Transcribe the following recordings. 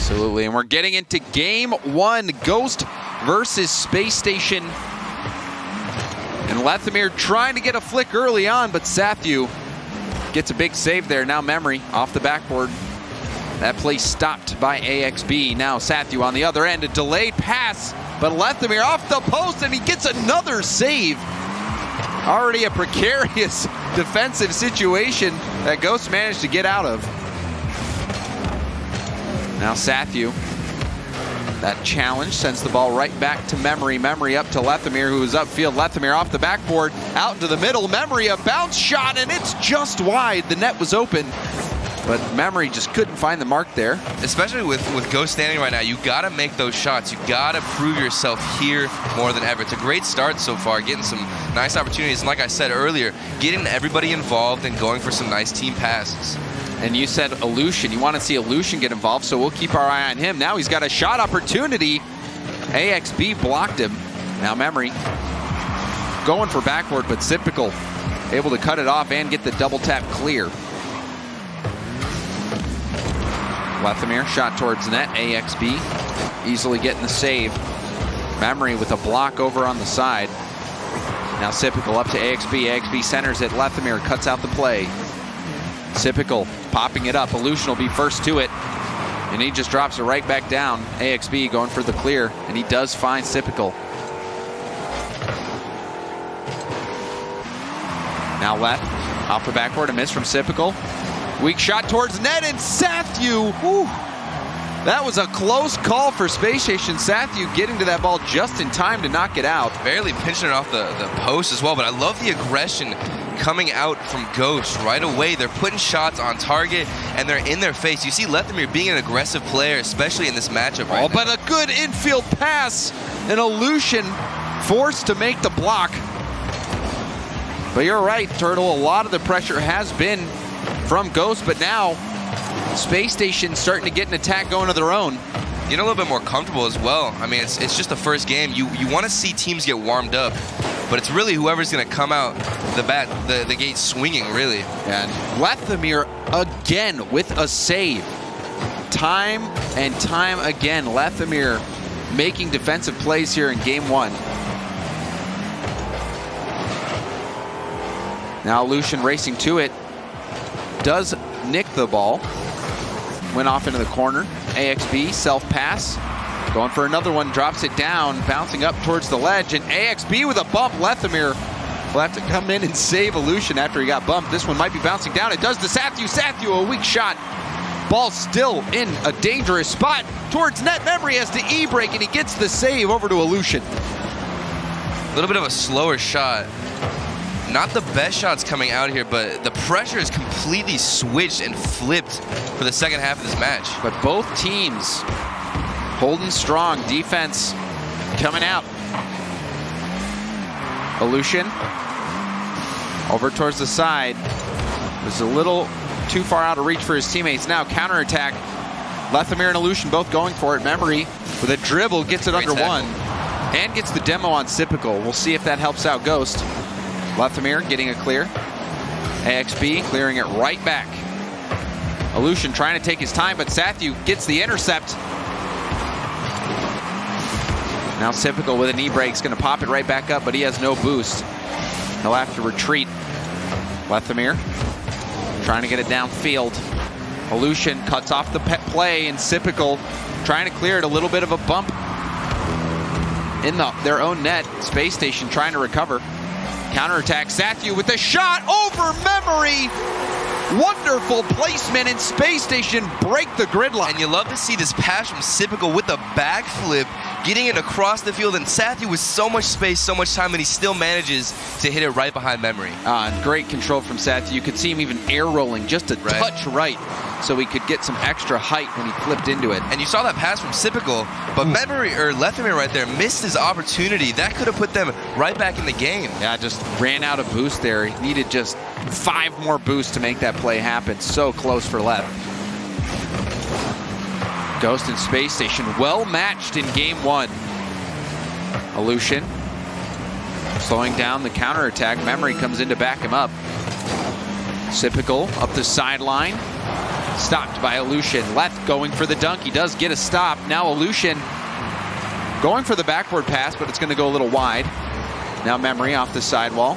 Absolutely, and we're getting into game one, Ghost versus Space Station. And Lethamyr trying to get a flick early on, but Sathu gets a big save there. Now Memory off the backboard. That play stopped by AXB. Now Sathu on the other end, a delayed pass, but Lethamyr off the post, and he gets another save. Already a precarious defensive situation that Ghost managed to get out of. Now Sathu, that challenge sends the ball right back to Memory. Memory up to Lethamyr, who is upfield. Lethamyr off the backboard, out into the middle. Memory, a bounce shot, and it's just wide. The net was open, but Memory just couldn't find the mark there. Especially with Ghost standing right now, you gotta make those shots. You gotta prove yourself here more than ever. It's a great start so far, getting some nice opportunities. And like I said earlier, getting everybody involved and going for some nice team passes. And you said Aleutian. You want to see Aleutian get involved, so we'll keep our eye on him. Now he's got a shot opportunity. AXB blocked him. Now Memory going for backward, but Zipical able to cut it off and get the double tap clear. Lethamyr shot towards net. AXB easily getting the save. Memory with a block over on the side. Now Zipical up to AXB. AXB centers it. Lethamyr cuts out the play. Zipical popping it up. Aleutian will be first to it, and he just drops it right back down. AXB going for the clear, and he does find Zipical. Now left, off the backboard, a miss from Zipical. Weak shot towards net, and Sathu, whew, that was a close call for Space Station. Sathu getting to that ball just in time to knock it out. Barely pinching it off the post as well, but I love the aggression coming out from Ghost right away. They're putting shots on target, and they're in their face. You see Lethamyr being an aggressive player, especially in this matchup right now. But a good infield pass, and Aleutian forced to make the block. But you're right, Turtle, a lot of the pressure has been from Ghost, but now Space Station starting to get an attack going of their own. Getting a little bit more comfortable as well. I mean, it's just the first game. You want to see teams get warmed up, but it's really whoever's going to come out the gate swinging, really. And Lethamyr again with a save. Time and time again, Lethamyr making defensive plays here in game one. Now Aleutian racing to it. Does nick the ball. Went off into the corner. AXB self-pass. Going for another one, drops it down, bouncing up towards the ledge, and AXB with a bump. Lethamyr will have to come in and save Aleutian after he got bumped. This one might be bouncing down. It does to Sathu. Sathu, a weak shot. Ball still in a dangerous spot towards net. Memory has to e-brake, and he gets the save over to Aleutian. A little bit of a slower shot. Not the best shots coming out here, but the pressure is completely switched and flipped for the second half of this match. But both teams holding strong. Defense coming out. Aleutian over towards the side. Was a little too far out of reach for his teammates. Now counterattack. Lethamyr and Aleutian both going for it. Memory with a dribble gets it under one and gets the demo on Zipical. We'll see if that helps out Ghost. Lethamyr getting a clear. AXB clearing it right back. Aleutian trying to take his time, but Sathu gets the intercept. Now Zipical with an e-brake is going to pop it right back up, but he has no boost. He'll have to retreat. Lethamyr trying to get it downfield. Aleutian cuts off the play, and Zipical trying to clear it. A little bit of a bump in their own net. Space Station trying to recover. Counterattack, Sathu with a shot over Memory. Wonderful placement, and Space Station break the gridlock. And you love to see this pass from Zipical with a backflip, getting it across the field, and Sathu with so much space, so much time, and he still manages to hit it right behind Memory. Great control from Sathu. You could see him even air rolling just a touch right, so he could get some extra height when he flipped into it. And you saw that pass from Zipical, but Lethamyr right there missed his opportunity. That could have put them right back in the game. Yeah, just ran out of boost there. He needed just 5 more boosts to make that play happen. So close for Leth. Ghost and Space Station well matched in game one. Aleutian slowing down the counterattack. Memory comes in to back him up. Zipical up the sideline. Stopped by Aleutian. Leth going for the dunk. He does get a stop. Now Aleutian going for the backboard pass, but it's going to go a little wide. Now Memory off the sidewall.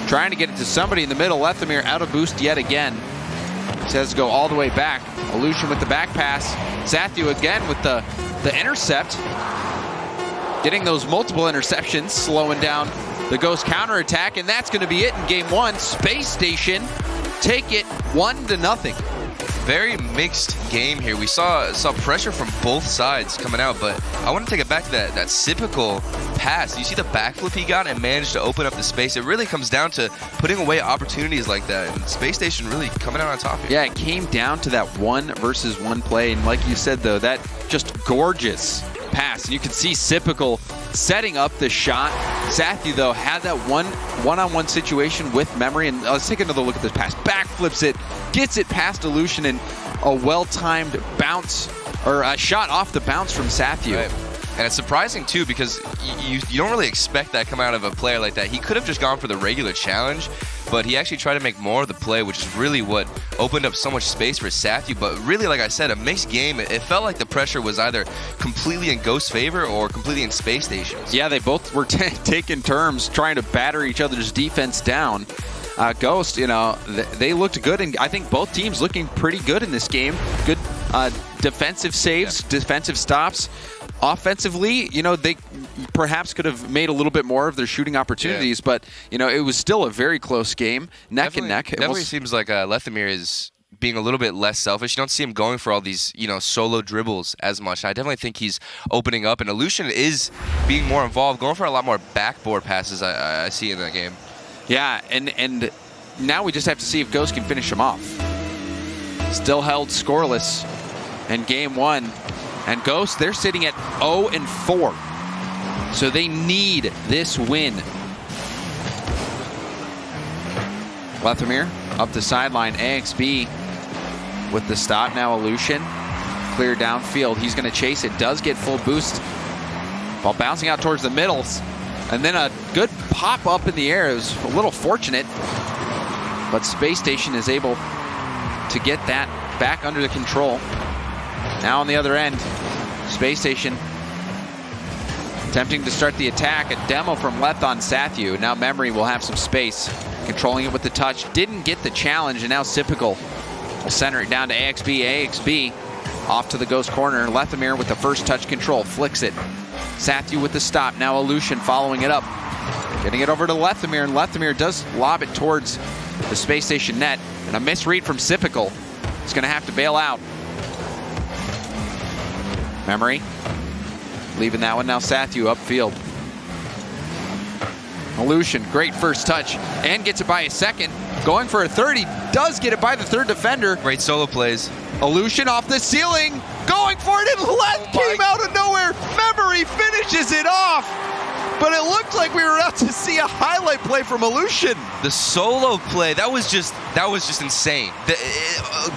Trying to get it to somebody in the middle. Lethamyr out of boost yet again. Says go all the way back. Aleutian with the back pass. Sathu again with the intercept. Getting those multiple interceptions, slowing down the Ghost counterattack, and that's going to be it in game one. Space Station take it 1-0. Very mixed game here. We saw pressure from both sides coming out, but I want to take it back to that typical pass. You see the backflip he got and managed to open up the space. It really comes down to putting away opportunities like that, and Space Station really coming out on top here. Yeah, it came down to that 1-versus-1 play, and like you said, though, that just gorgeous pass. And you can see Sipical setting up the shot. Sathu, though, had that one-on-one situation with Memory, and let's take another look at this pass. Backflips it, gets it past Aleutian, and a well-timed bounce, or a shot off the bounce from Sathu. Right. And it's surprising, too, because you don't really expect that coming out of a player like that. He could have just gone for the regular challenge, but he actually tried to make more of the play, which is really what opened up so much space for Sathu. But really, like I said, a mixed game. It felt like the pressure was either completely in Ghost's favor or completely in Space Station's. Yeah, they both were taking turns trying to batter each other's defense down. Ghost, you know, they looked good, and I think both teams looking pretty good in this game. Good defensive saves, defensive stops. Offensively, you know, they perhaps could have made a little bit more of their shooting opportunities, but, you know, it was still a very close game, neck and neck. Definitely seems like Lethamyr is being a little bit less selfish. You don't see him going for all these, you know, solo dribbles as much. I definitely think he's opening up, and Aleutian is being more involved, going for a lot more backboard passes I see in that game. Yeah, and now we just have to see if Ghost can finish him off. Still held scoreless in game one. And Ghost, they're sitting at 0-4. So they need this win. Lethamyr up the sideline. AXB with the stop. Now Aleutian. Clear downfield. He's going to chase it. Does get full boost. Ball bouncing out towards the middles. And then a good pop up in the air. It was a little fortunate. But Space Station is able to get that back under the control. Now on the other end, Space Station attempting to start the attack. A demo from Leth on Sathu. Now Memory will have some space, controlling it with the touch. Didn't get the challenge, and now Sipical will center it down to AXB. AXB off to the Ghost corner. Lethamyr with the first touch control, flicks it. Sathu with the stop. Now Aleutian following it up. Getting it over to Lethamyr, and Lethamyr does lob it towards the Space Station net. And a misread from Sipical. He's going to have to bail out. Memory leaving that one. Now Sathu upfield. Aleutian, great first touch, and gets it by a second. Going for a third. He does get it by the third defender. Great solo plays. Aleutian off the ceiling, going for it, and Leth came out of nowhere. Memory finishes it off. But it looked like we were about to see a highlight play from Aleutian. The solo play, that was just insane.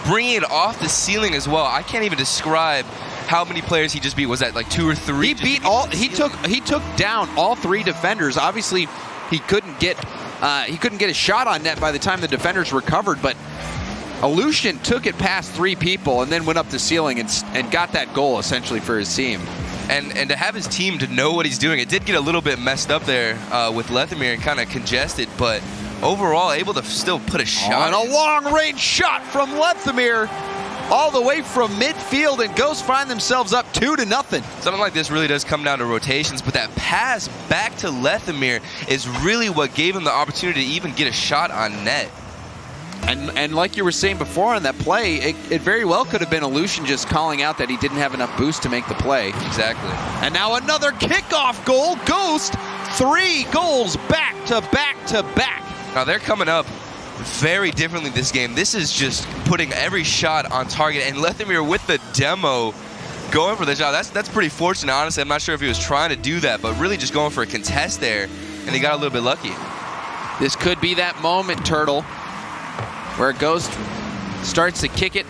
Bringing it off the ceiling as well. I can't even describe how many players he just beat. Was that like 2 or 3? He beat all. He took down all 3 defenders. Obviously, he couldn't get a shot on net by the time the defenders recovered. But Aleutian took it past 3 people and then went up the ceiling and got that goal essentially for his team. And to have his team to know what he's doing, it did get a little bit messed up there with Lethamyr and kind of congested, but overall able to still put a shot. And a long-range shot from Lethamyr all the way from midfield, and Ghosts find themselves up 2-0. Something like this really does come down to rotations, but that pass back to Lethamyr is really what gave him the opportunity to even get a shot on net. And like you were saying before on that play, it very well could have been Aleutian just calling out that he didn't have enough boost to make the play. Exactly. And now another kickoff goal. Ghost, 3 goals back to back to back. Now they're coming up very differently this game. This is just putting every shot on target, and Lethamyr with the demo going for the shot. That's pretty fortunate, honestly. I'm not sure if he was trying to do that, but really just going for a contest there, and he got a little bit lucky. This could be that moment, Turtle, where Ghost starts to kick it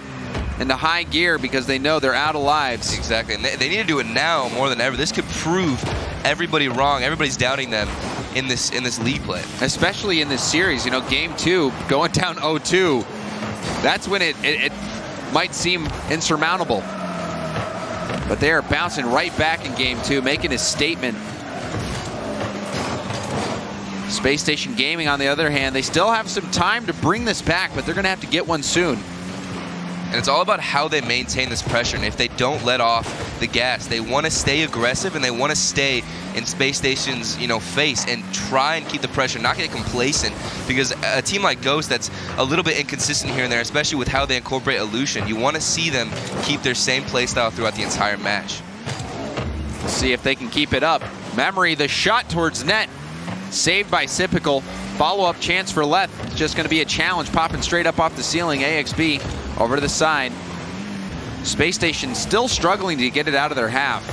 into high gear because they know they're out of lives. Exactly, and they need to do it now more than ever. This could prove everybody wrong. Everybody's doubting them in this league play. Especially in this series, you know, game 2, going down 0-2. That's when it might seem insurmountable. But they are bouncing right back in game 2, making a statement. Space Station Gaming, on the other hand, they still have some time to bring this back, but they're going to have to get one soon. And it's all about how they maintain this pressure. And if they don't let off the gas, they want to stay aggressive and they want to stay in Space Station's, face and try and keep the pressure, not get complacent. Because a team like Ghost that's a little bit inconsistent here and there, especially with how they incorporate Illusion, you want to see them keep their same playstyle throughout the entire match. Let's see if they can keep it up. Memory, the shot towards net, saved by Sypical. Follow-up chance for Leth. It's just going to be a challenge, popping straight up off the ceiling. AXB over to the side. Space Station still struggling to get it out of their half.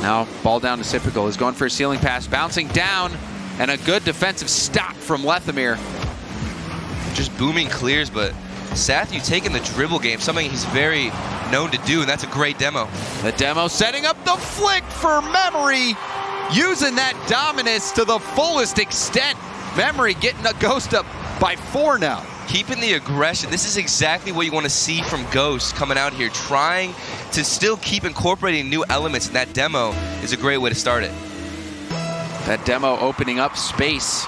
Now ball down to Sypical. Is going for a ceiling pass, bouncing down, and a good defensive stop from Lethamyr. Just booming clears, but Sathu taking the dribble game, something he's very known to do, and that's a great demo. The demo setting up the flick for Memory, using that dominance to the fullest extent. Memory getting a Ghost up by 4 now. Keeping the aggression. This is exactly what you want to see from Ghost coming out here, trying to still keep incorporating new elements, and that demo is a great way to start it. That demo opening up space.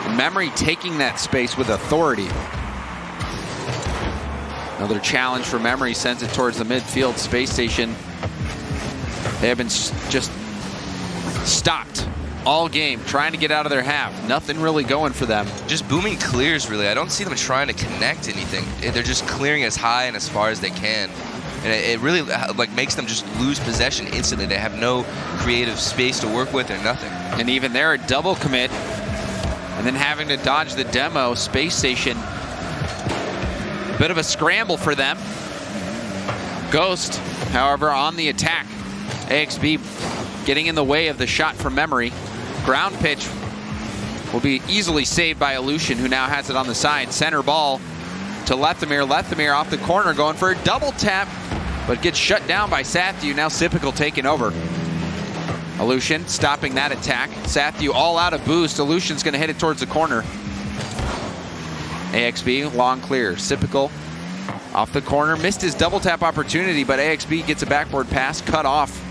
And Memory taking that space with authority. Another challenge for Memory, sends it towards the midfield. Space Station, they have been just stopped all game, trying to get out of their half. Nothing really going for them. Just booming clears, really. I don't see them trying to connect anything. They're just clearing as high and as far as they can. And it really makes them just lose possession instantly. They have no creative space to work with or nothing. And even there, a double commit. And then having to dodge the demo. Space Station, a bit of a scramble for them. Ghost, however, on the attack. AXB getting in the way of the shot from Memory. Ground pitch will be easily saved by Illusion, who now has it on the side. Center ball to Lethamyr. Lethamyr off the corner going for a double tap, but gets shut down by Sathu. Now Sypical taking over. Illusion stopping that attack. Sathu all out of boost. Illusion's going to hit it towards the corner. AXB long clear. Sypical off the corner. Missed his double tap opportunity, but AXB gets a backboard pass cut off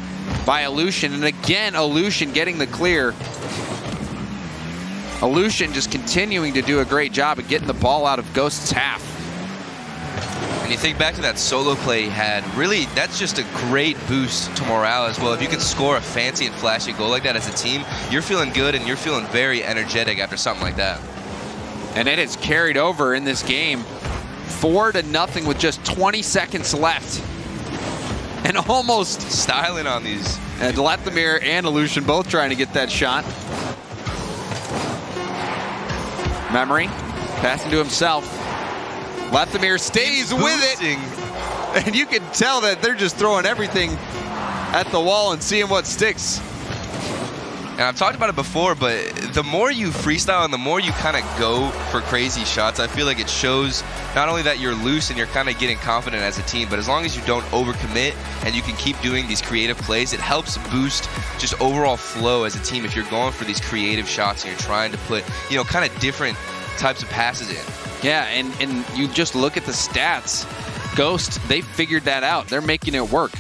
by Illusion. And again, Illusion getting the clear. Illusion just continuing to do a great job of getting the ball out of Ghost's half. And you think back to that solo play he had, really, that's just a great boost to morale as well. If you can score a fancy and flashy goal like that as a team, you're feeling good and you're feeling very energetic after something like that. And it is carried over in this game. 4-0 with just 20 seconds left. And almost styling on these. And Lethamyr and Illusion both trying to get that shot. Memory passing to himself. Lethamyr stays with it. And you can tell that they're just throwing everything at the wall and seeing what sticks. And I've talked about it before, but the more you freestyle and the more you kind of go for crazy shots, I feel like it shows not only that you're loose and you're kind of getting confident as a team, but as long as you don't overcommit and you can keep doing these creative plays, it helps boost just overall flow as a team if you're going for these creative shots and you're trying to put, you know, kind of different types of passes in. Yeah, and you just look at the stats. Ghost, they figured that out. They're making it work.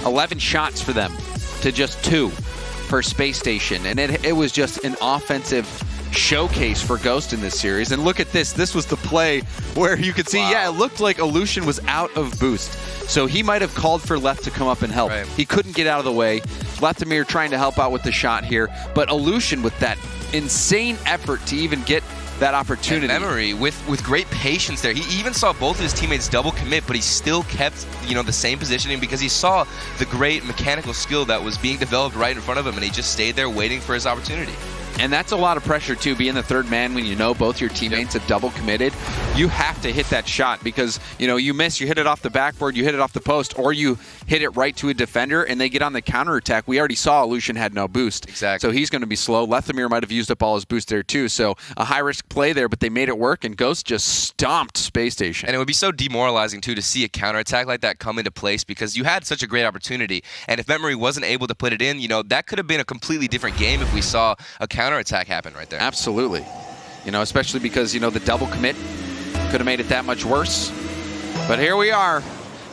11 shots for them to just 2 for Space Station. And it was just an offensive showcase for Ghost in this series. And look at this. This was the play where you could see, yeah, it looked like Illusion was out of boost. So he might have called for Leth to come up and help. Right. He couldn't get out of the way. Lethamyr trying to help out with the shot here. But Illusion with that insane effort to even get that opportunity. And Memory with great patience there. He even saw both of his teammates double commit, but he still kept, you know, the same positioning because he saw the great mechanical skill that was being developed right in front of him, and he just stayed there waiting for his opportunity. And that's a lot of pressure too, being the third man when you know both your teammates have double committed. You have to hit that shot because, you know, you miss, you hit it off the backboard, you hit it off the post, or you hit it right to a defender and they get on the counterattack. We already saw Illusion had no boost. Exactly. So he's going to be slow. Lethamyr might have used up all his boost there too. So a high-risk play there, but they made it work, and Ghost just stomped Space Station. And it would be so demoralizing too to see a counterattack like that come into place because you had such a great opportunity. And if Memory wasn't able to put it in, you know, that could have been a completely different game if we saw a counterattack happen right there. Absolutely. You know, especially because, you know, the double commit Could have made it that much worse. But here we are.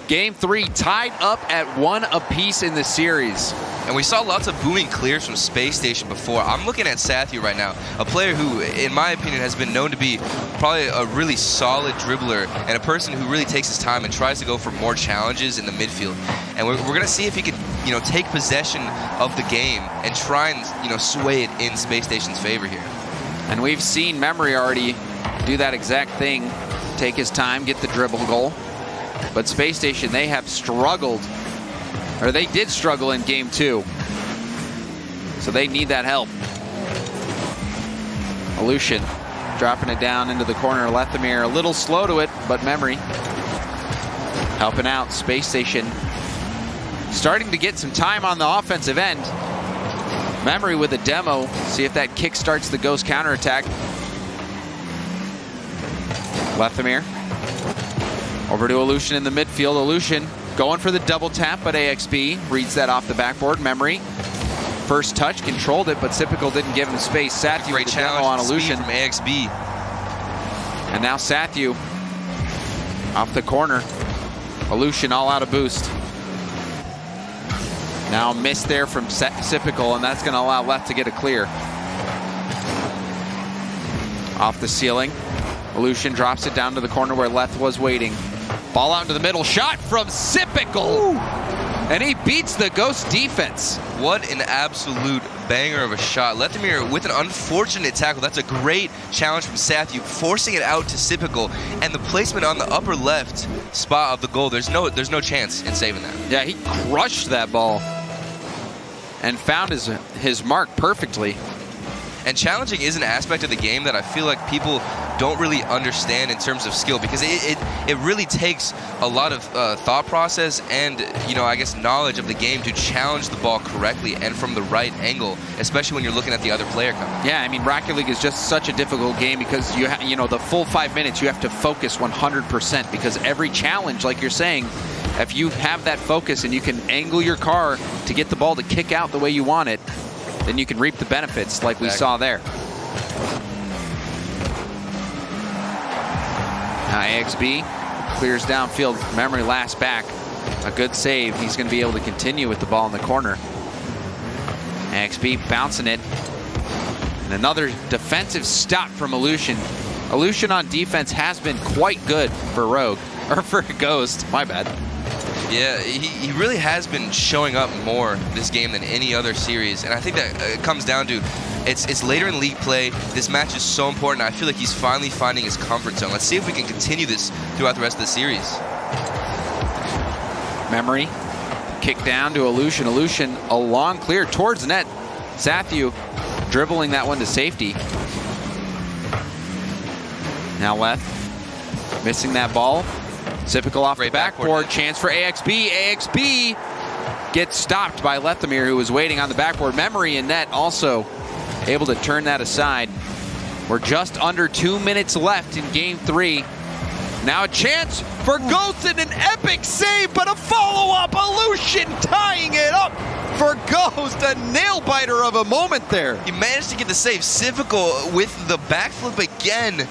Game 3 tied up at 1 apiece in the series. And we saw lots of booming clears from Space Station before. I'm looking at Sathu right now, a player who, in my opinion, has been known to be probably a really solid dribbler and a person who really takes his time and tries to go for more challenges in the midfield. And we're going to see if he can, take possession of the game and try and, sway it in Space Station's favor here. And we've seen Memory already do that exact thing, take his time, get the dribble goal. But Space Station, they have struggled, or they did struggle in game 2. So they need that help. Aleutian dropping it down into the corner. Lethamir a little slow to it, but Memory helping out. Space Station starting to get some time on the offensive end. Memory with a demo. See if that kick starts the Ghost counterattack. Lethamir over to Aleutian in the midfield. Aleutian going for the double tap, but AXB reads that off the backboard. Memory, first touch, controlled it, but Sypical didn't give him space. Sathu great with the challenge demo on Aleutian. from AXB. And now Sathu off the corner. Aleutian all out of boost. Now miss there from Sypical, and that's going to allow Left to get a clear. Off the ceiling. Aleutian drops it down to the corner where Leth was waiting. Ball out into the middle. Shot from Sypical. And he beats the Ghost defense. What an absolute banger of a shot. Lethamir with an unfortunate tackle. That's a great challenge from Sathu, forcing it out to Sypical. And the placement on the upper left spot of the goal, there's no chance in saving that. Yeah, he crushed that ball and found his mark perfectly. And challenging is an aspect of the game that I feel like people don't really understand in terms of skill, because it really takes a lot of thought process and, I guess, knowledge of the game to challenge the ball correctly and from the right angle, especially when you're looking at the other player coming. Yeah, I mean, Rocket League is just such a difficult game because the full 5 minutes you have to focus 100%, because every challenge, like you're saying, if you have that focus and you can angle your car to get the ball to kick out the way you want it, then you can reap the benefits like we saw there. Now AXB clears downfield. Memory last back. A good save. He's going to be able to continue with the ball in the corner. AXB bouncing it. And another defensive stop from Aleutian. Aleutian on defense has been quite good for Rogue, or for Ghost, my bad. Yeah, he really has been showing up more this game than any other series, and I think that it comes down to it's later in league play. This match is so important. I feel like he's finally finding his comfort zone. Let's see if we can continue this throughout the rest of the series. Memory, kick down to Aleutian. Aleutian a long clear towards net. Sathu dribbling that one to safety. Now Leth missing that ball. Sypical off the backboard. Chance for AXB. AXB gets stopped by Lethamir, who was waiting on the backboard. Memory in net also able to turn that aside. We're just under 2 minutes left in game 3. Now a chance for Ghost and an epic save, but a follow-up. Aleutian tying it up for Ghost. A nail-biter of a moment there. He managed to get the save. Sypical with the backflip again.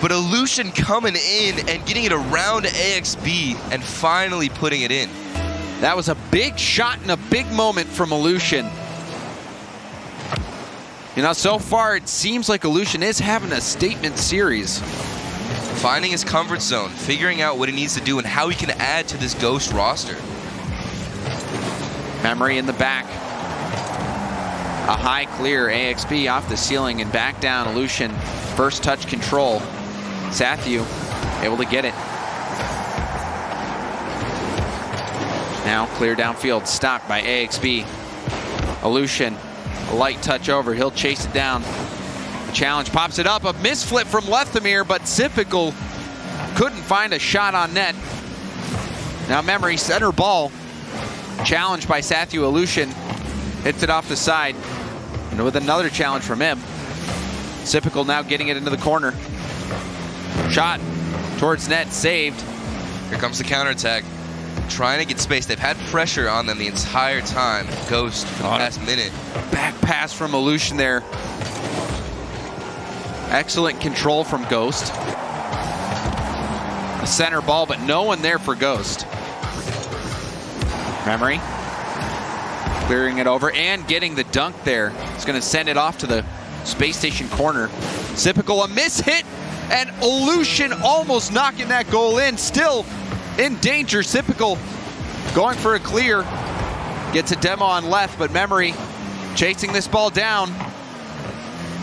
But Aleutian coming in and getting it around AXB and finally putting it in. That was a big shot and a big moment from Aleutian. So far it seems like Aleutian is having a statement series. Finding his comfort zone, figuring out what he needs to do and how he can add to this Ghost roster. Memory in the back. A high clear. AXB off the ceiling and back down. Aleutian first touch control. Sathu able to get it. Now clear downfield, stopped by AXB. Aleutian, a light touch over, he'll chase it down. The challenge pops it up, a misflip from Lethamir, but Sypical couldn't find a shot on net. Now Memory, center ball, challenged by Sathu. Aleutian hits it off the side, and with another challenge from him. Sypical now getting it into the corner. Shot towards net, saved. Here comes the counterattack. Trying to get space. They've had pressure on them the entire time. Ghost for the past minute. Back pass from Aleutian there. Excellent control from Ghost. center ball, but no one there for Ghost. Memory clearing it over and getting the dunk there. It's going to send it off to the Space Station corner. Sypical, a miss hit, and Illusion almost knocking that goal in. Still in danger. Sypical going for a clear. Gets a demo on left, but Memory chasing this ball down.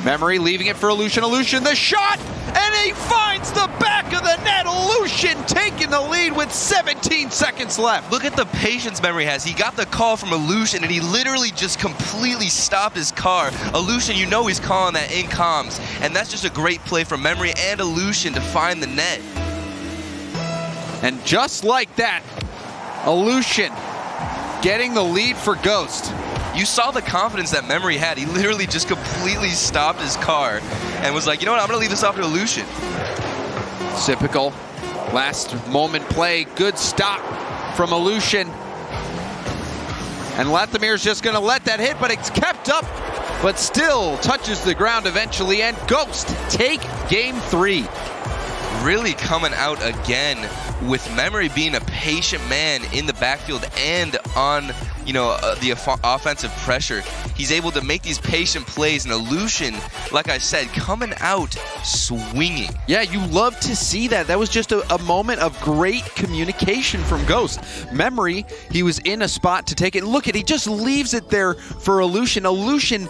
Memory leaving it for Illusion. Illusion, the shot, and he finds the back of the net. Illusion taking the lead with 17 seconds left. Look at the patience Memory has. He got the call from Illusion, and he literally just completely stopped his car. Illusion, you know he's calling that in comms, and that's just a great play from Memory and Illusion to find the net. And just like that, Illusion getting the lead for Ghost. You saw the confidence that Memory had. He literally just completely stopped his car and was like, you know what, I'm going to leave this off to Illusion. Sypical, last moment play, good stop from Illusion. And Lethamir's just going to let that hit, but it's kept up, but still touches the ground eventually, and Ghost take game 3. Really coming out again with Memory being a patient man in the backfield and on, the offensive pressure. He's able to make these patient plays, and Illusion, like I said, coming out swinging. Yeah, you love to see that. That was just a moment of great communication from Ghost. Memory, he was in a spot to take it. Look at, he just leaves it there for Illusion. Illusion,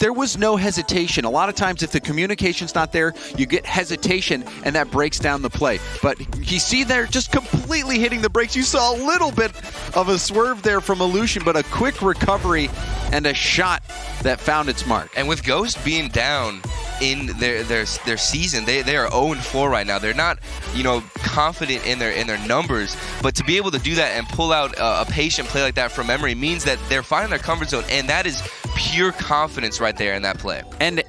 there was no hesitation. A lot of times if the communication's not there, you get hesitation, and that breaks down the play. But you see there, just completely hitting the brakes. You saw a little bit of a swerve there from Illusion, but a quick recovery and a shot that found its mark. And with Ghost being down in their season, they are 0-4 right now. They're not, confident in their numbers, but to be able to do that and pull out a patient play like that from Memory means that they're finding their comfort zone, and that is pure confidence right there in that play. And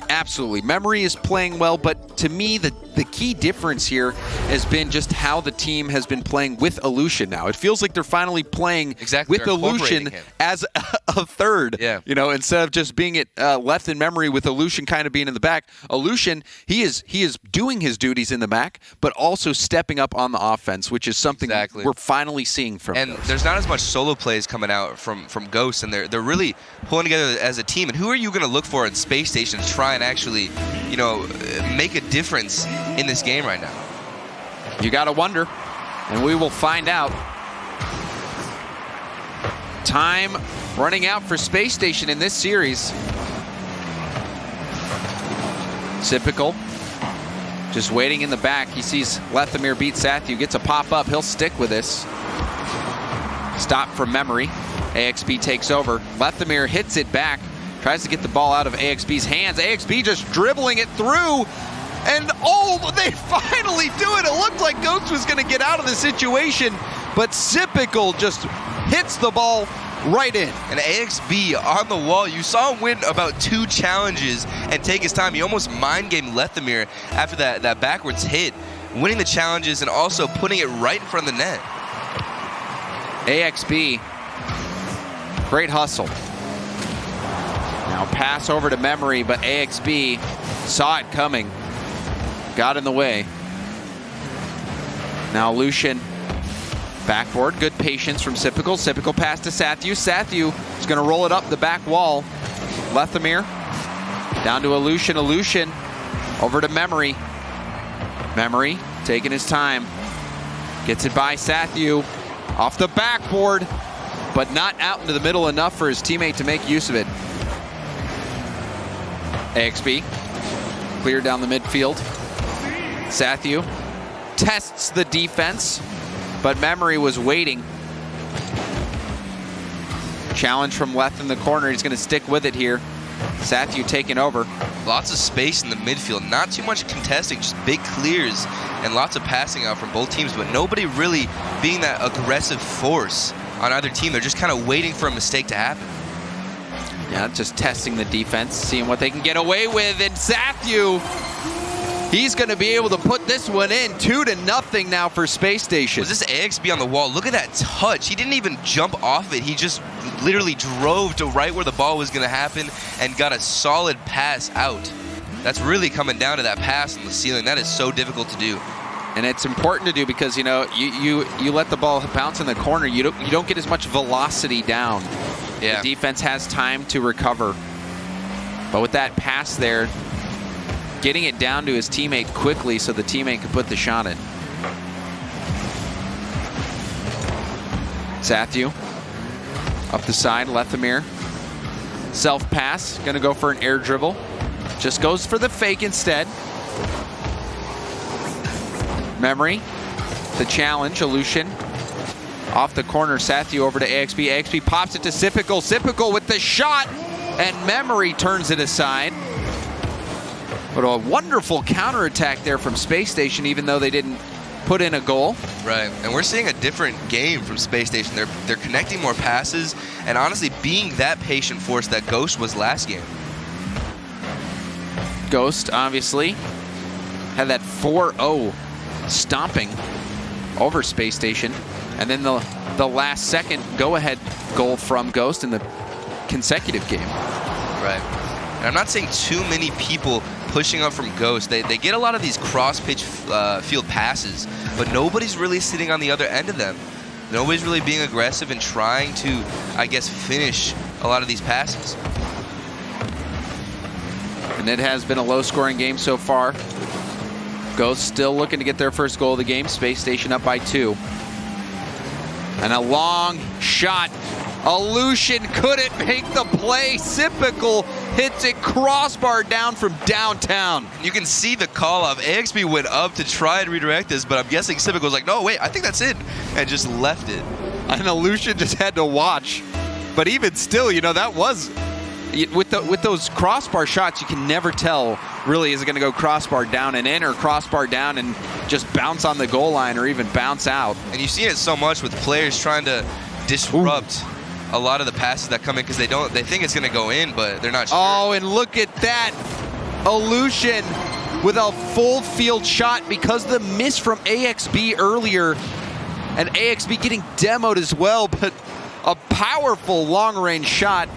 absolutely, Memory is playing well, but to me, the key difference here has been just how the team has been playing with Illusion now. It feels like they're finally playing with Illusion as a third, instead of just being left in Memory with Illusion kind of being in the back. Illusion, he is doing his duties in the back, but also stepping up on the offense, which is something we're finally seeing from And Ghost. There's not as much solo plays coming out from Ghost, and they're really pulling together as a team. And who are you going to look for in Space Station to try and actually, make a difference in this game right now? You got to wonder, and we will find out. Time running out for Space Station in this series. Sypical just waiting in the back. He sees Lethamir beat Sathu, gets a pop-up. He'll stick with this. Stop from Memory. AXB takes over. Lethamir hits it back, tries to get the ball out of AXB's hands. AXB just dribbling it through, and they finally do it. It looked like Ghost was going to get out of the situation, but Sypical just hits the ball right in. And AXB on the wall. You saw him win about 2 challenges and take his time. He almost mind-gamed Lethamir after that backwards hit, winning the challenges and also putting it right in front of the net. AXB, great hustle. Now pass over to Memory, but AXB saw it coming, got in the way. Now Lucian, backboard, good patience from Sypical. Sypical pass to Sathu. Sathu is going to roll it up the back wall. Lethamir down to Illusion. Illusion over to Memory. Memory taking his time. Gets it by Sathu. Off the backboard, but not out into the middle enough for his teammate to make use of it. AXB cleared down the midfield. Sathu tests the defense, but Memory was waiting. Challenge from Leth in the corner. He's going to stick with it here. Sathu taking over. Lots of space in the midfield. Not too much contesting, just big clears and lots of passing out from both teams, but nobody really being that aggressive force on either team. They're just kind of waiting for a mistake to happen. Yeah, just testing the defense, seeing what they can get away with. And Sathu, he's going to be able to put this one in. 2-0 now for Space Station. Was this AXB on the wall? Look at that touch. He didn't even jump off it. He just literally drove to right where the ball was going to happen and got a solid pass out. That's really coming down to that pass on the ceiling. That is so difficult to do. And it's important to do because, you know, you let the ball bounce in the corner, you don't get as much velocity down. Yeah. The defense has time to recover. But with that pass there, getting it down to his teammate quickly so the teammate could put the shot in. Sathu up the side, Lethamir. Self pass, gonna go for an air dribble. Just goes for the fake instead. Memory, the challenge, Aleutian. Off the corner, Sathu over to AXB. AXB pops it to Sipical. Sipical with the shot, and Memory turns it aside. But a wonderful counterattack there from Space Station, even though they didn't put in a goal. Right, and we're seeing a different game from Space Station. They're connecting more passes, and honestly, being that patient force that Ghost was last game. Ghost, obviously, had that 4-0 stomping over Space Station. And then the last second go-ahead goal from Ghost in the consecutive game. Right. And I'm not saying too many people pushing up from Ghost. They get a lot of these cross-pitch field passes, but nobody's really sitting on the other end of them. Nobody's really being aggressive and trying to, I guess, finish a lot of these passes. And it has been a low-scoring game so far. Ghost still looking to get their first goal of the game. Space Station up by 2. And a long shot. Aleutian couldn't make the play. Sipical hits it crossbar down from downtown. You can see the call off. AXB went up to try and redirect this, but I'm guessing Sipical was like, no, wait, I think that's it, and just left it. And Aleutian just had to watch. But even still, you know, that was, with those crossbar shots, you can never tell, really, is it going to go crossbar down and in or crossbar down and just bounce on the goal line or even bounce out. And you've seen it so much with players trying to disrupt a lot of the passes that come in because they think it's going to go in, but they're not sure. Oh, and look at that. Aleutian with a full field shot because of the miss from AXB earlier. And AXB getting demoed as well, but a powerful long-range shot.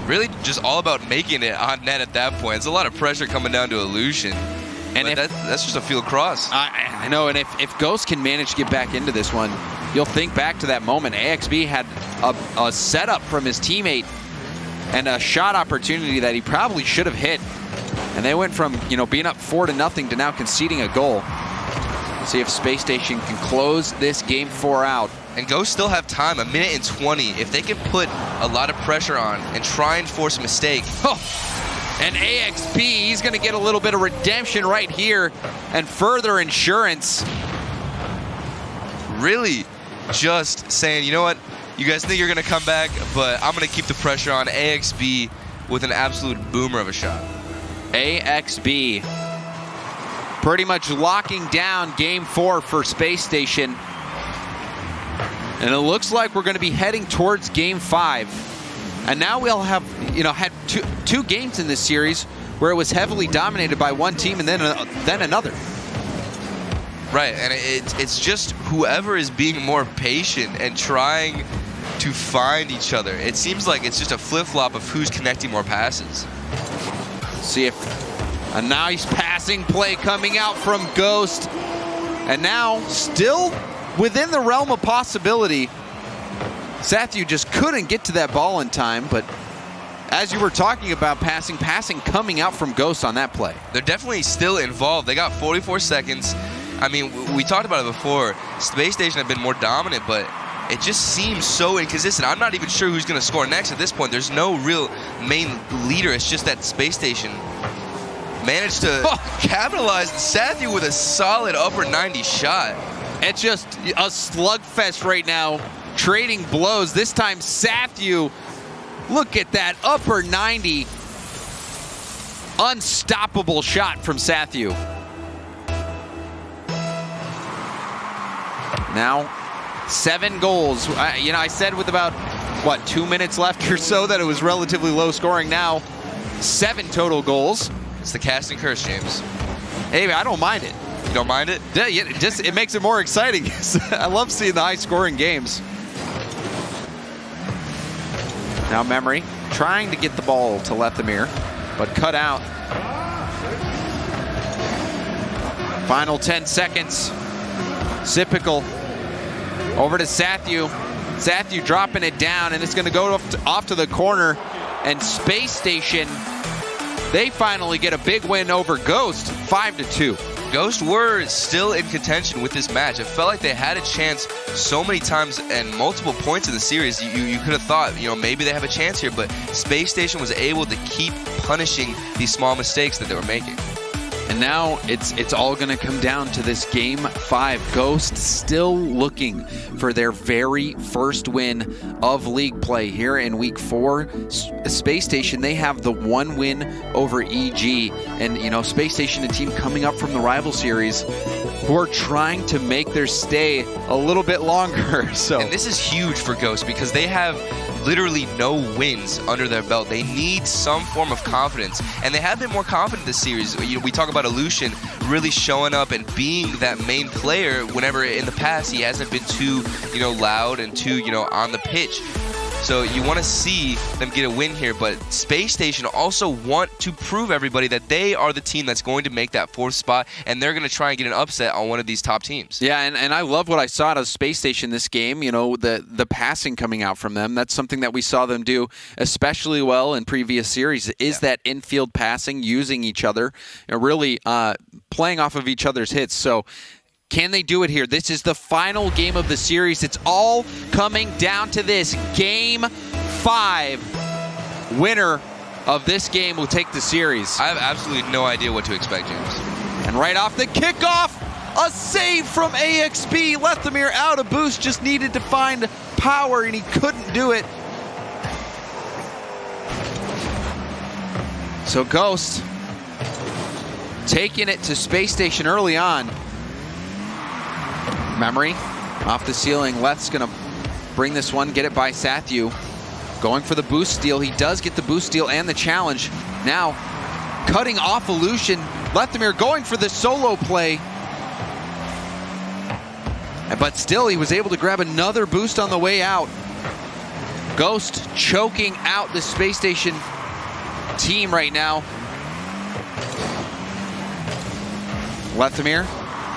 Really just all about making it on net at that point. It's a lot of pressure coming down to Aleutian. And that's just a field cross. I know, and if Ghost can manage to get back into this one, you'll think back to that moment. AXB had a setup from his teammate and a shot opportunity that he probably should have hit. And they went from, you know, being up 4-0 to now conceding a goal. See if Space Station can close this game 4 out. And Ghost still have time, 1:20. If they can put a lot of pressure on and try and force a mistake. And AXB, he's going to get a little bit of redemption right here and further insurance. Really just saying, you know what, you guys think you're going to come back, but I'm going to keep the pressure on. AXB with an absolute boomer of a shot. AXB pretty much locking down game 4 for Space Station. And it looks like we're going to be heading towards game 5. And now we'll have, you know, had two games in this series where it was heavily dominated by one team and then another. Right, and it's just whoever is being more patient and trying to find each other. It seems like it's just a flip-flop of who's connecting more passes. See if a nice passing play coming out from Ghost. And now, still within the realm of possibility, Sathu just couldn't get to that ball in time, but as you were talking about passing coming out from Ghost on that play. They're definitely still involved. They got 44 seconds. I mean, we talked about it before. Space Station have been more dominant, but it just seems so inconsistent. I'm not even sure who's going to score next at this point. There's no real main leader. It's just that Space Station managed to capitalize. Sathu with a solid upper 90 shot. It's just a slugfest right now, trading blows. This time Sathu, look at that upper 90. Unstoppable shot from Sathu. Now 7 goals. I said with about, 2 minutes left or so that it was relatively low scoring. Now 7 total goals. It's the casting curse, James. Hey, I don't mind it. You don't mind it? Yeah, it makes it more exciting. I love seeing the high-scoring games. Now Memory trying to get the ball to Lethamir, but cut out. Final 10 seconds. Sypical over to Sathu. Sathu dropping it down, and it's going to go off to the corner. And Space Station, they finally get a big win over Ghost, 5-2. Ghost were still in contention with this match. It felt like they had a chance so many times and multiple points in the series. You could have thought, maybe they have a chance here, but Space Station was able to keep punishing these small mistakes that they were making. And now it's all going to come down to this Game 5. Ghost still looking for their very first win of league play here in Week 4. Space Station, they have the 1 win over EG. And, Space Station, a team coming up from the rival series, who are trying to make their stay a little bit longer. So, and this is huge for Ghost because they have literally no wins under their belt. They need some form of confidence, and they have been more confident this series. We talk about Illusion really showing up and being that main player whenever in the past he hasn't been too, loud and too, on the pitch. So you want to see them get a win here, but Space Station also want to prove everybody that they are the team that's going to make that 4th spot, and they're going to try and get an upset on one of these top teams. Yeah, and I love what I saw out of Space Station this game. The passing coming out from them. That's something that we saw them do especially well in previous series, is that infield passing, using each other, really playing off of each other's hits. So can they do it here? This is the final game of the series. It's all coming down to this. Game 5. Winner of this game will take the series. I have absolutely no idea what to expect, James. And right off the kickoff, a save from AXB. Lethamyr out of boost, just needed to find power, and he couldn't do it. So Ghost taking it to Space Station early on. Memory off the ceiling. Leth's going to bring this one, get it by Sathu. Going for the boost steal. He does get the boost steal and the challenge. Now, cutting off Illusion. Lethamyr going for the solo play. But still, he was able to grab another boost on the way out. Ghost choking out the Space Station team right now. Lethamyr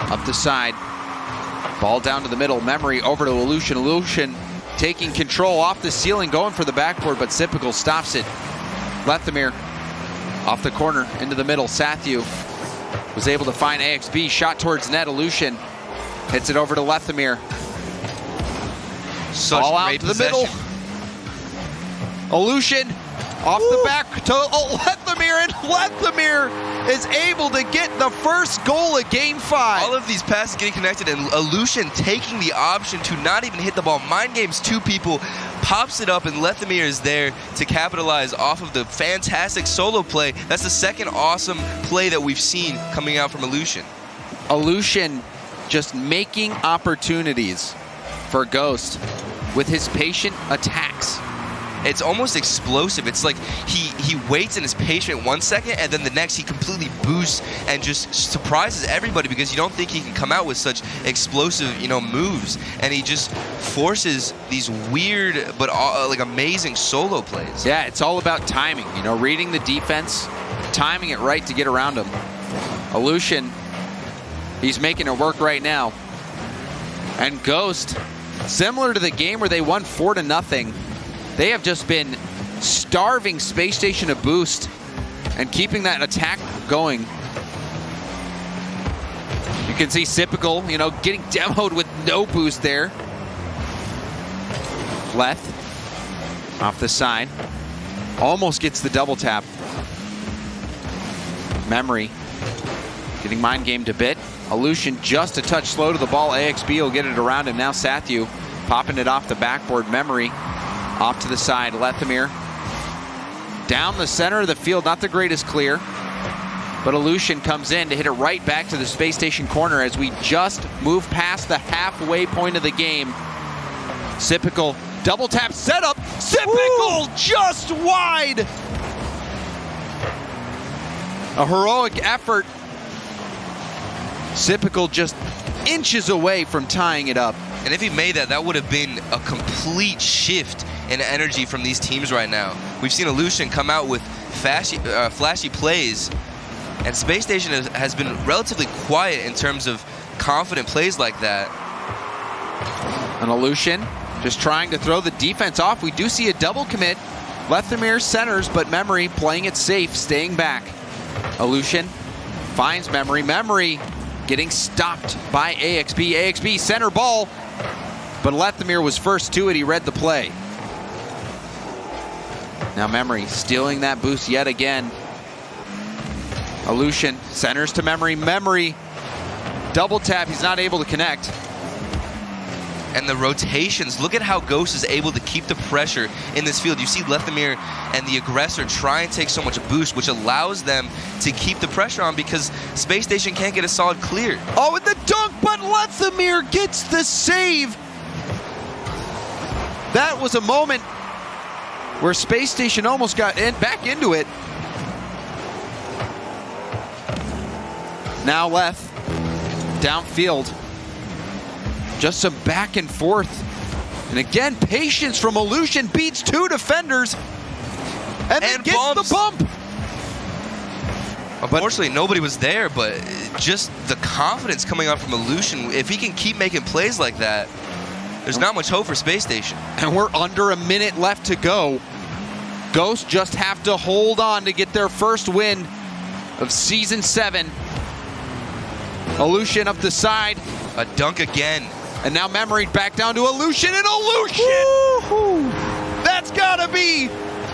up the side. Ball down to the middle. Memory over to Illusion. Illusion taking control off the ceiling, going for the backboard, but Sypical stops it. Lethamyr off the corner into the middle. Sathu was able to find AXB. Shot towards net. Illusion hits it over to Lethamyr. All out to the middle. Illusion off the back to Lethamyr, and Lethamyr is able to get the first goal of Game 5. All of these passes getting connected, and Illusion taking the option to not even hit the ball. Mind games 2 people, pops it up, and Lethamyr is there to capitalize off of the fantastic solo play. That's the second awesome play that we've seen coming out from Illusion. Illusion just making opportunities for Ghost with his patient attacks. It's almost explosive. It's like he waits and is patient 1 second, and then the next he completely boosts and just surprises everybody because you don't think he can come out with such explosive, moves. And he just forces these weird but like amazing solo plays. Yeah, it's all about timing. Reading the defense, timing it right to get around him. Illusion, he's making it work right now. And Ghost, similar to the game where they won 4-0. They have just been starving Space Station a boost and keeping that attack going. You can see Sypical, getting demoed with no boost there. Leth off the side. Almost gets the double tap. Memory getting mind gamed a bit. Illusion just a touch slow to the ball. AXB will get it around him. Now Sathu popping it off the backboard. Memory off to the side. Lethamyr down the center of the field. Not the greatest clear, but Illusion comes in to hit it right back to the Space Station corner as we just move past the halfway point of the game. Sypical double tap setup. Sypical just wide. A heroic effort. Sypical just inches away from tying it up. And if he made that, that would have been a complete shift in energy from these teams right now. We've seen Illusion come out with flashy plays, And Spacestation has been relatively quiet in terms of confident plays like that. An Illusion just trying to throw the defense off. We do see a double commit. Lethamyr centers, but Memory playing it safe, staying back. Illusion finds Memory. Memory getting stopped by AXB. AXB center ball, but Lethamyr was first to it. He read the play. Now Memory stealing that boost yet again. Illusion centers to Memory. Memory double tap. He's not able to connect. And the rotations, look at how Ghost is able to keep the pressure in this field. You see Lethamyr and the aggressor try and take so much boost, which allows them to keep the pressure on because Spacestation can't get a solid clear. Oh, and the dunk, but Lethamyr gets the save. That was a moment where Spacestation almost got back into it. Now Leth downfield. Just some back and forth. And again, patience from Illusion beats two defenders. And then gets bumps. the bump. Unfortunately, nobody was there, but just the confidence coming out from Illusion, if he can keep making plays like that, there's not much hope for Spacestation. And we're under a minute left to go. Ghosts just have to hold on to get their first win of Season 7. Illusion up the side. A dunk again. And now Memory back down to Illusion, and Illusion! That's gotta be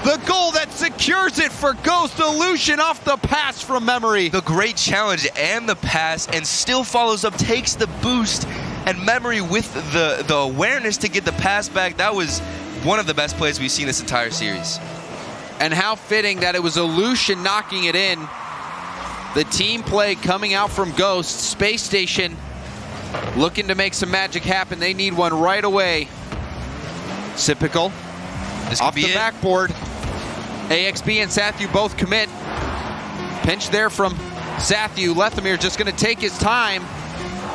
the goal that secures it for Ghost. Illusion off the pass from Memory. The great challenge and the pass, and still follows up, takes the boost, and Memory with the awareness to get the pass back. That was one of the best plays we've seen this entire series. And how fitting that it was Illusion knocking it in. The team play coming out from Ghost. Spacestation looking to make some magic happen. They need one right away. Sypical off the backboard. AXB and Sathu both commit. Pinch there from Sathu. Lethamyr just going to take his time.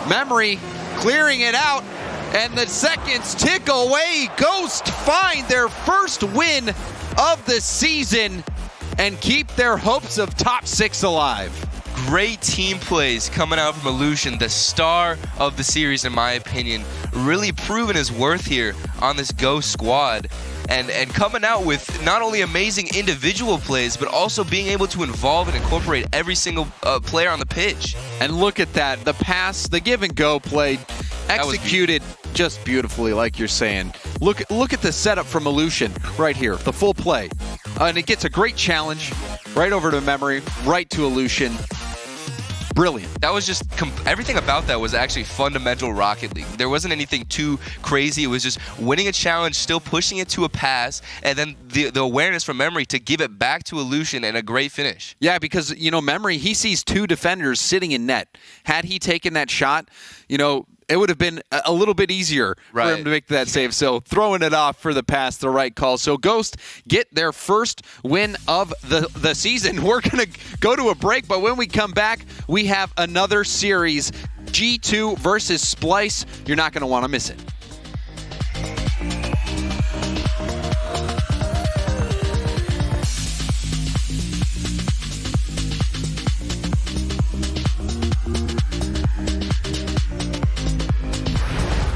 Memory clearing it out. And the seconds tick away. Ghost find their first win of the season and keep their hopes of top 6 alive. Great team plays coming out from Illusion, the star of the series in my opinion, really proving his worth here on this Ghost squad, and coming out with not only amazing individual plays, but also being able to involve and incorporate every single player on the pitch. And look at that, the pass, the give and go play, executed just beautifully, like you're saying. Look at the setup from Illusion right here, the full play. And it gets a great challenge right over to Memory, right to Illusion. Brilliant. That was just, everything about that was actually fundamental Rocket League. There wasn't anything too crazy. It was just winning a challenge, still pushing it to a pass, and then the awareness from Memory to give it back to Illusion and a great finish. Yeah, because, you know, Memory, he sees two defenders sitting in net. Had he taken that shot, you know, it would have been a little bit easier for him to make that save. So throwing it off for the pass, the right call. So Ghost get their first win of the season. We're going to go to a break, but when we come back, we have another series, G2 versus Splice. You're not going to want to miss it.